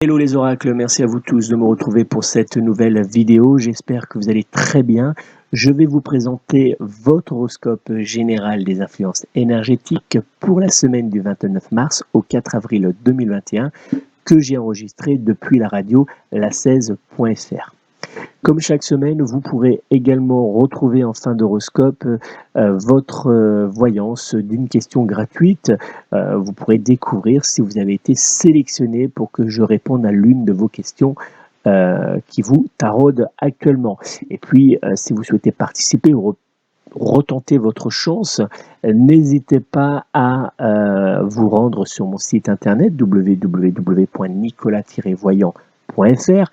Hello les oracles, merci à vous tous de me retrouver pour cette nouvelle vidéo. J'espère que vous allez très bien. Je vais vous présenter votre horoscope général des influences énergétiques pour la semaine du 29 mars au 4 avril 2021 que j'ai enregistré depuis la radio la16.fr. Comme chaque semaine, vous pourrez également retrouver en fin d'horoscope votre voyance d'une question gratuite. Vous pourrez découvrir si vous avez été sélectionné pour que je réponde à l'une de vos questions qui vous taraudent actuellement. Et puis, si vous souhaitez participer ou retenter votre chance, n'hésitez pas à vous rendre sur mon site internet www.nicolas-voyant.fr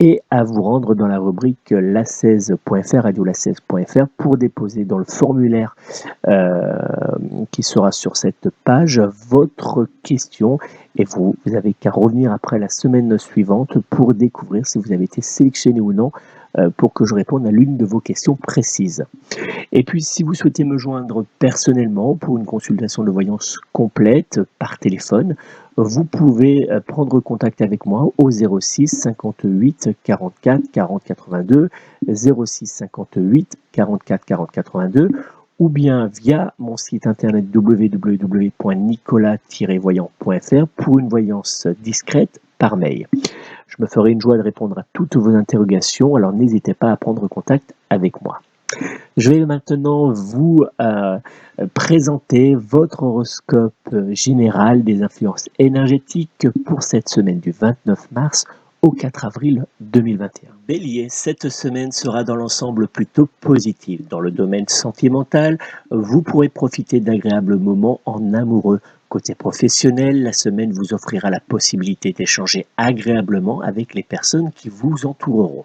et à vous rendre dans la rubrique la16.fr, radio-la16.fr, pour déposer dans le formulaire qui sera sur cette page votre question. Et vous avez qu'à revenir après la semaine suivante pour découvrir si vous avez été sélectionné ou non pour que je réponde à l'une de vos questions précises. Et puis, si vous souhaitez me joindre personnellement pour une consultation de voyance complète par téléphone, vous pouvez prendre contact avec moi au 06 58 44 40 82, 06 58 44 40 82, ou bien via mon site internet www.nicolas-voyant.fr pour une voyance discrète par mail. Je me ferai une joie de répondre à toutes vos interrogations, alors n'hésitez pas à prendre contact avec moi. Je vais maintenant vous présenter votre horoscope général des influences énergétiques pour cette semaine du 29 mars au 4 avril 2021. Bélier, cette semaine sera dans l'ensemble plutôt positive. Dans le domaine sentimental, vous pourrez profiter d'agréables moments en amoureux. Côté professionnel, la semaine vous offrira la possibilité d'échanger agréablement avec les personnes qui vous entoureront.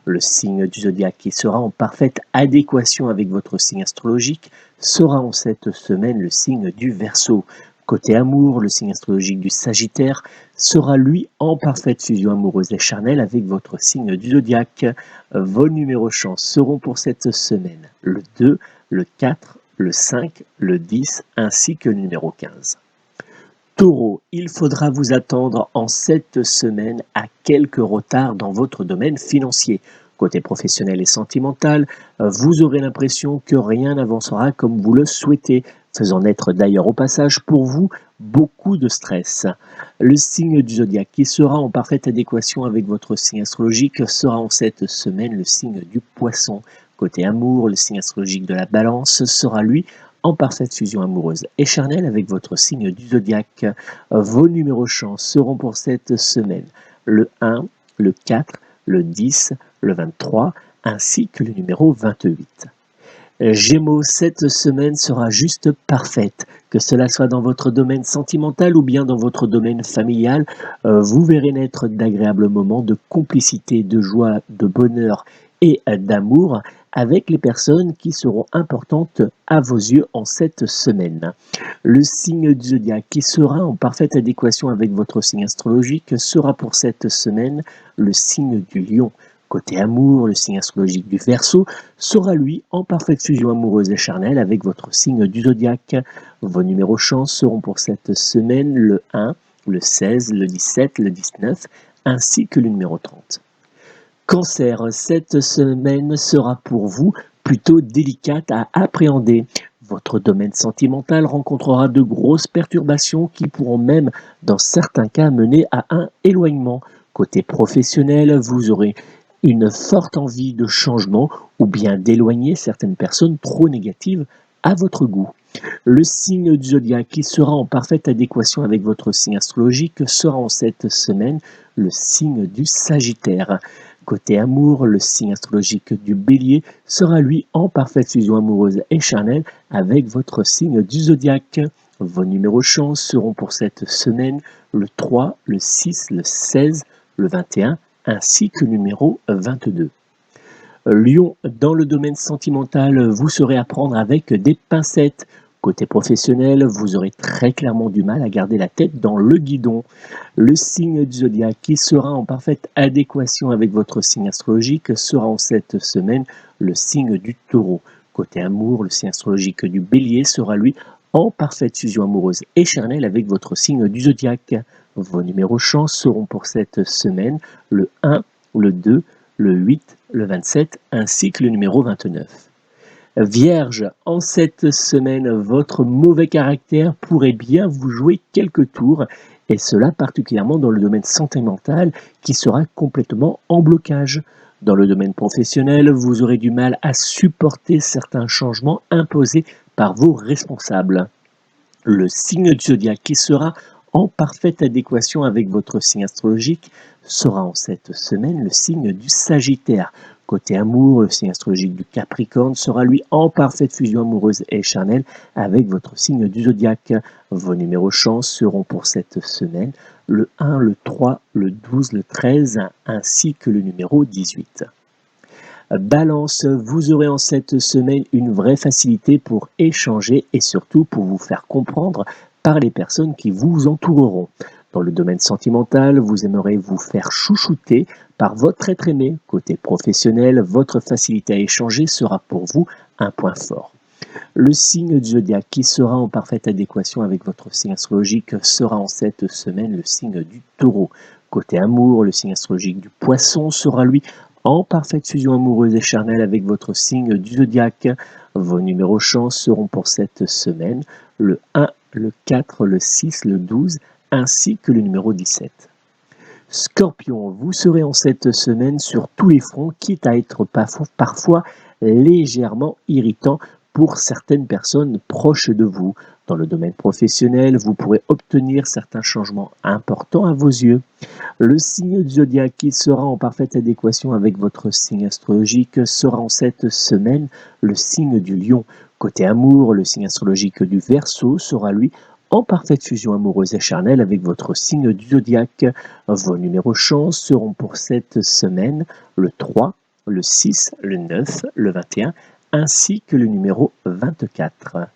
Le signe du zodiaque qui sera en parfaite adéquation avec votre signe astrologique sera en cette semaine le signe du Verseau. Côté amour, le signe astrologique du Sagittaire sera lui en parfaite fusion amoureuse et charnelle avec votre signe du zodiaque. Vos numéros chance seront pour cette semaine le 2, le 4, le 5, le 10 ainsi que le numéro 15. Taureau, il faudra vous attendre en cette semaine à quelques retards dans votre domaine financier. Côté professionnel et sentimental, vous aurez l'impression que rien n'avancera comme vous le souhaitez, faisant naître d'ailleurs au passage pour vous beaucoup de stress. Le signe du zodiaque qui sera en parfaite adéquation avec votre signe astrologique sera en cette semaine le signe du Poisson. Côté amour, le signe astrologique de la Balance sera lui en parfaite fusion amoureuse et charnelle avec votre signe du zodiaque. Vos numéros chance seront pour cette semaine le 1, le 4, le 10, le 23 ainsi que le numéro 28. Gémeaux, cette semaine sera juste parfaite. Que cela soit dans votre domaine sentimental ou bien dans votre domaine familial, vous verrez naître d'agréables moments de complicité, de joie, de bonheur et d'amour avec les personnes qui seront importantes à vos yeux en cette semaine. Le signe du zodiaque qui sera en parfaite adéquation avec votre signe astrologique sera pour cette semaine le signe du Lion. Côté amour, le signe astrologique du Verseau sera lui en parfaite fusion amoureuse et charnelle avec votre signe du zodiaque. Vos numéros chance seront pour cette semaine le 1, le 16, le 17, le 19 ainsi que le numéro 30. Cancer, cette semaine sera pour vous plutôt délicate à appréhender. Votre domaine sentimental rencontrera de grosses perturbations qui pourront même, dans certains cas, mener à un éloignement. Côté professionnel, vous aurez une forte envie de changement ou bien d'éloigner certaines personnes trop négatives à votre goût. Le signe du zodiaque qui sera en parfaite adéquation avec votre signe astrologique sera en cette semaine le signe du Sagittaire. Côté amour, le signe astrologique du Bélier sera lui en parfaite fusion amoureuse et charnelle avec votre signe du zodiaque. Vos numéros chance seront pour cette semaine le 3, le 6, le 16, le 21 ainsi que le numéro 22. Lion, dans le domaine sentimental, vous saurez apprendre avec des pincettes. Côté professionnel, vous aurez très clairement du mal à garder la tête dans le guidon. Le signe du zodiaque qui sera en parfaite adéquation avec votre signe astrologique sera en cette semaine le signe du Taureau. Côté amour, le signe astrologique du Bélier sera lui en parfaite fusion amoureuse et charnelle avec votre signe du zodiaque. Vos numéros chance seront pour cette semaine le 1, le 2, le 8, le 27 ainsi que le numéro 29. Vierge, en cette semaine, votre mauvais caractère pourrait bien vous jouer quelques tours, et cela particulièrement dans le domaine sentimental qui sera complètement en blocage. Dans le domaine professionnel, vous aurez du mal à supporter certains changements imposés par vos responsables. Le signe du zodiaque qui sera en parfaite adéquation avec votre signe astrologique sera en cette semaine le signe du Sagittaire. Côté amour, le signe astrologique du Capricorne sera lui en parfaite fusion amoureuse et charnelle avec votre signe du zodiaque. Vos numéros chance seront pour cette semaine le 1, le 3, le 12, le 13 ainsi que le numéro 18. Balance, vous aurez en cette semaine une vraie facilité pour échanger et surtout pour vous faire comprendre par les personnes qui vous entoureront. Dans le domaine sentimental, vous aimerez vous faire chouchouter par votre être aimé. Côté professionnel, votre facilité à échanger sera pour vous un point fort. Le signe du zodiaque qui sera en parfaite adéquation avec votre signe astrologique sera en cette semaine le signe du Taureau. Côté amour, le signe astrologique du Poisson sera lui en parfaite fusion amoureuse et charnelle avec votre signe du zodiaque. Vos numéros chance seront pour cette semaine le 1, le 4, le 6, le 12 ainsi que le numéro 17. Scorpion, vous serez en cette semaine sur tous les fronts, quitte à être parfois légèrement irritant pour certaines personnes proches de vous. Dans le domaine professionnel, vous pourrez obtenir certains changements importants à vos yeux. Le signe du zodiaque qui sera en parfaite adéquation avec votre signe astrologique sera en cette semaine le signe du Lion. Côté amour, le signe astrologique du Verseau sera lui en parfaite fusion amoureuse et charnelle avec votre signe du zodiaque. Vos numéros chance seront pour cette semaine le 3, le 6, le 9, le 21 ainsi que le numéro 24.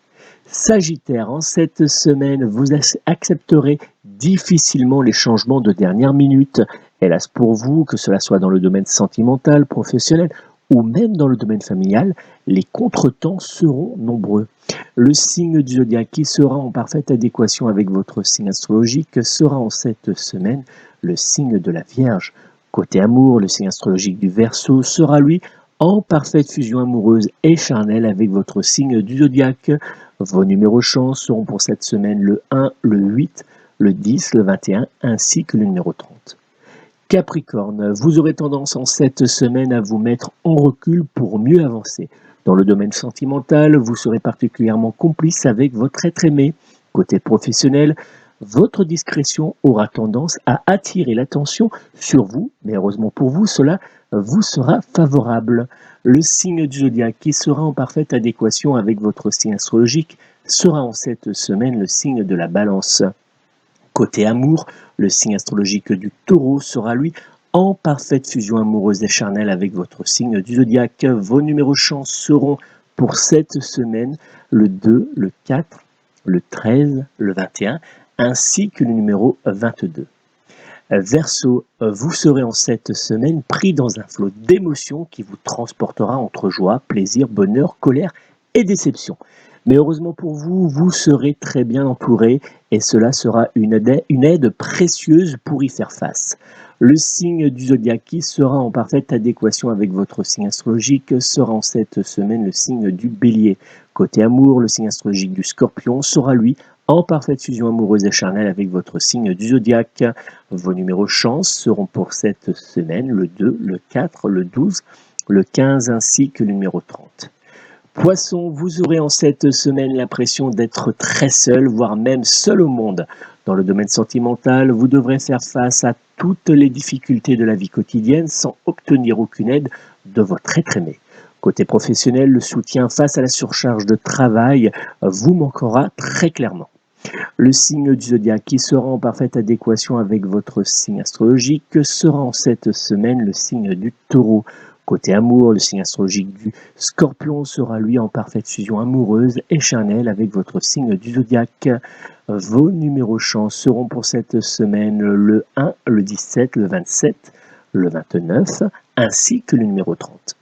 Sagittaire, en cette semaine, vous accepterez difficilement les changements de dernière minute. Hélas pour vous, que cela soit dans le domaine sentimental, professionnel ou même dans le domaine familial, les contretemps seront nombreux. Le signe du zodiaque qui sera en parfaite adéquation avec votre signe astrologique sera en cette semaine le signe de la Vierge. Côté amour, le signe astrologique du Verseau sera lui en parfaite fusion amoureuse et charnelle avec votre signe du zodiaque. Vos numéros chance seront pour cette semaine le 1, le 8, le 10, le 21 ainsi que le numéro 30. Capricorne, vous aurez tendance en cette semaine à vous mettre en recul pour mieux avancer. Dans le domaine sentimental, vous serez particulièrement complice avec votre être aimé. Côté professionnel, votre discrétion aura tendance à attirer l'attention sur vous, mais heureusement pour vous, cela vous sera favorable. Le signe du zodiaque qui sera en parfaite adéquation avec votre signe astrologique sera en cette semaine le signe de la Balance. Côté amour, le signe astrologique du Taureau sera lui en parfaite fusion amoureuse et charnelle avec votre signe du zodiaque. Vos numéros chance seront pour cette semaine le 2, le 4, le 13, le 21 ainsi que le numéro 22. Verseau, vous serez en cette semaine pris dans un flot d'émotions qui vous transportera entre joie, plaisir, bonheur, colère et déception. Mais heureusement pour vous, vous serez très bien entouré et cela sera une aide précieuse pour y faire face. Le signe du zodiaque qui sera en parfaite adéquation avec votre signe astrologique sera en cette semaine le signe du Bélier. Côté amour, le signe astrologique du Scorpion sera lui en parfaite fusion amoureuse et charnelle avec votre signe du zodiaque. Vos numéros chance seront pour cette semaine le 2, le 4, le 12, le 15 ainsi que le numéro 30. Poisson, vous aurez en cette semaine l'impression d'être très seul, voire même seul au monde. Dans le domaine sentimental, vous devrez faire face à toutes les difficultés de la vie quotidienne sans obtenir aucune aide de votre être aimé. Côté professionnel, le soutien face à la surcharge de travail vous manquera très clairement. Le signe du zodiaque qui sera en parfaite adéquation avec votre signe astrologique sera en cette semaine le signe du Taureau. Côté amour, le signe astrologique du Scorpion sera lui en parfaite fusion amoureuse et charnelle avec votre signe du zodiaque. Vos numéros chance seront pour cette semaine le 1, le 17, le 27, le 29 ainsi que le numéro 30.